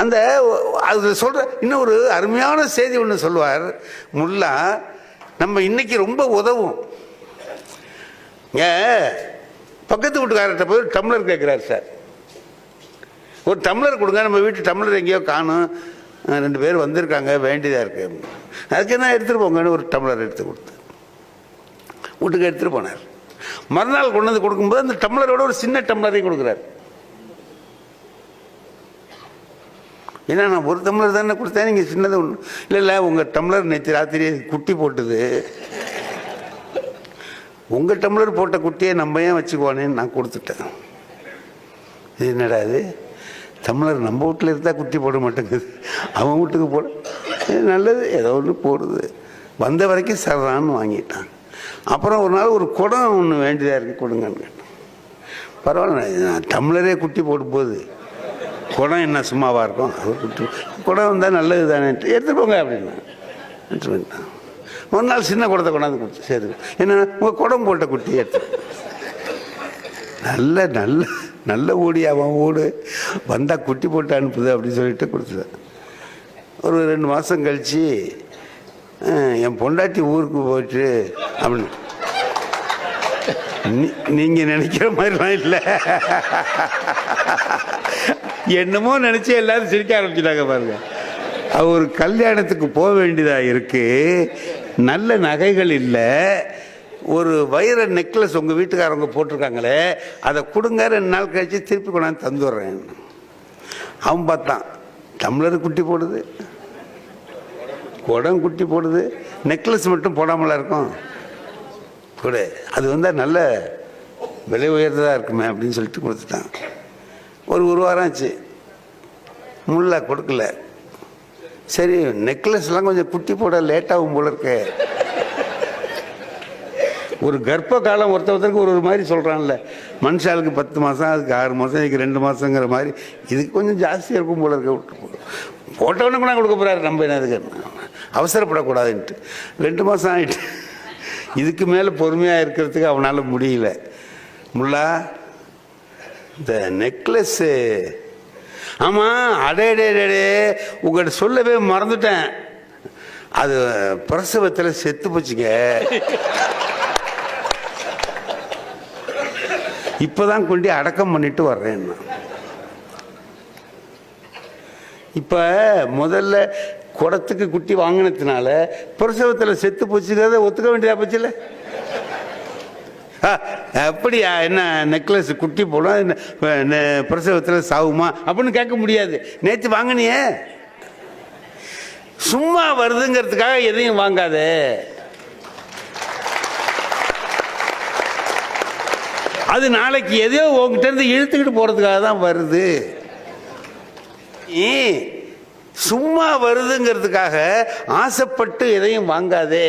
அந்த அது சொல்ற இன்னொரு அருமையான செய்தி ஒன்று சொல்லுவார் முல்லா. நம்ம இன்னைக்கு ரொம்ப உதவும். பக்கத்து வீட்டுக்காரர்கிட்ட போய் டம்ளர் கேட்குறாரு, சார் ஒரு டம்ளர் கொடுங்க, நம்ம வீட்டு டம்ளர் எங்கேயோ காணும், 2 பேர் வந்திருக்காங்க, வேண்டியதாக இருக்கு. அதுக்கு என்ன எடுத்துகிட்டு போங்கன்னு ஒரு டம்ளர் எடுத்து கொடுத்து வீட்டுக்கு எடுத்துகிட்டு போனார். மறுநாள் கொண்டு வந்து கொடுக்கும்போது அந்த டம்ளரோட ஒரு சின்ன டம்ளரையும் கொடுக்குறாரு. ஏன்னா நான் ஒரு டம்ளர் தானே கொடுத்தேன், நீங்கள் சின்னது ஒன்று இல்லை உங்கள் டம்ளர் நேற்று ராத்திரி குட்டி போட்டுது, உங்கள் டம்ளர் போட்ட குட்டியை நம்ம ஏன் வச்சுக்குவானேன்னு நான் கொடுத்துட்டேன். இது என்னடா இது, டம்ளர் நம்ம வீட்டில் இருந்தால் குட்டி போட மாட்டேங்குது, அவன் வீட்டுக்கு போட நல்லது, ஏதோ ஒன்று போடுது. வந்த வரைக்கும் சர்றான்னு வாங்கிட்டான். அப்புறம் ஒரு நாள் ஒரு குடம் ஒன்று வேண்டியதாக இருக்குது, கொடுங்கன்னு கேட்டேன். பரவாயில்ல, நான் டம்ளரே குட்டி போடும் போது குடம் என்ன சும்மாவாக இருக்கும், அது குட்டி குடம் வந்தால் நல்லது தானே, எடுத்துகிட்டு போங்க அப்படின்னா எடுத்துகிட்டு வந்துட்டான். ஒரு நாள் சின்ன குடத்தை கொண்டாந்து கொடுத்து, சரி என்ன உங்கள் குடம் போட்ட குட்டி எடுத்து, நல்ல நல்ல நல்ல ஓடி அவன் ஓடு வந்தால் குட்டி போட்டு அனுப்புது அப்படின்னு சொல்லிட்டு கொடுத்துட்டேன். ஒரு 2 மாதம் கழித்து என் பொண்டாட்டி ஊருக்கு போயிட்டு அப்படின்னு, நீங்கள் நினைக்கிற மாதிரிலாம் இல்லை, என்னமோ நினச்சி எல்லாரும் சிரிக்க ஆரம்பிச்சிட்டாங்க பாருங்க. ஒரு கல்யாணத்துக்கு போக வேண்டியதாக இருக்கு, நல்ல நகைகள் இல்லை, ஒரு வைர நெக்லஸ் உங்கள் வீட்டுக்காரவங்க போட்டிருக்காங்களே அதை கொடுங்க, 2 நாள் கழிச்சு திருப்பி கொண்டாந்து தந்துடுறேன். அவன் பார்த்தான், டம்ளர் குட்டி போடுது, குடம் குட்டி போடுது, நெக்லஸ் மட்டும் போடாமலாம் இருக்கும் கூட, அது வந்தால் நல்ல விலை உயர்ந்ததாக இருக்குமே அப்படின்னு சொல்லிட்டு கொடுத்துட்டான். ஒரு வாரம் ஆச்சு, முல்லா கொடுக்கல. சரி நெக்லஸ்லாம் கொஞ்சம் குட்டி போட லேட்டாகும் போல இருக்க. ஒரு கர்ப்ப காலம் ஒருத்தருக்கு ஒரு மாதிரி சொல்கிறான்ல, மனுஷாளுக்கு 10 மாதம், அதுக்கு 6 மாதம், இதுக்கு 2 மாதங்கிற மாதிரி, இதுக்கு கொஞ்சம் ஜாஸ்தியாக இருக்கும் போல இருக்க. விட்டு போட்டவனுக்கு கூட கொடுக்க போகிறாரு, நம்ம என்னதுக்கு அவசரப்படக்கூடாதுன்ட்டு 2 மாதம் ஆகிட்டு, இதுக்கு மேலே பொறுமையாக இருக்கிறதுக்கு அவனால் முடியல. முல்லா இந்த நெக்லஸ்ஸு, ஆமாம் அடே உங்கள்கிட்ட சொல்லவே மறந்துட்டேன், அது பிரசவத்தில் செத்து போச்சுங்க, இப்போதான் கொண்டு அடக்கம் பண்ணிட்டு வர்றேன். இப்போ முதல்ல குடத்துக்கு குட்டி வாங்கினதுனால பிரசவத்தில் செத்து போச்சுக்கிறத ஒத்துக்க வேண்டியதா போச்சுல. அப்படியா, என்ன நெக்லஸ் குட்டி போடும் பிரசவத்தில் சாவுமா அப்படின்னு கேட்க முடியாது. நேற்று வாங்கினியே, சும்மா வருதுங்கிறதுக்காக எதையும் வாங்காத. அது நாளைக்கு எதையோ உங்ககிட்ட இருந்து இழுத்துக்கிட்டு போறதுக்காக தான் வருது. சும்மா வருதுங்கிறதுக்காக ஆசைப்பட்டு எதையும் வாங்காதே.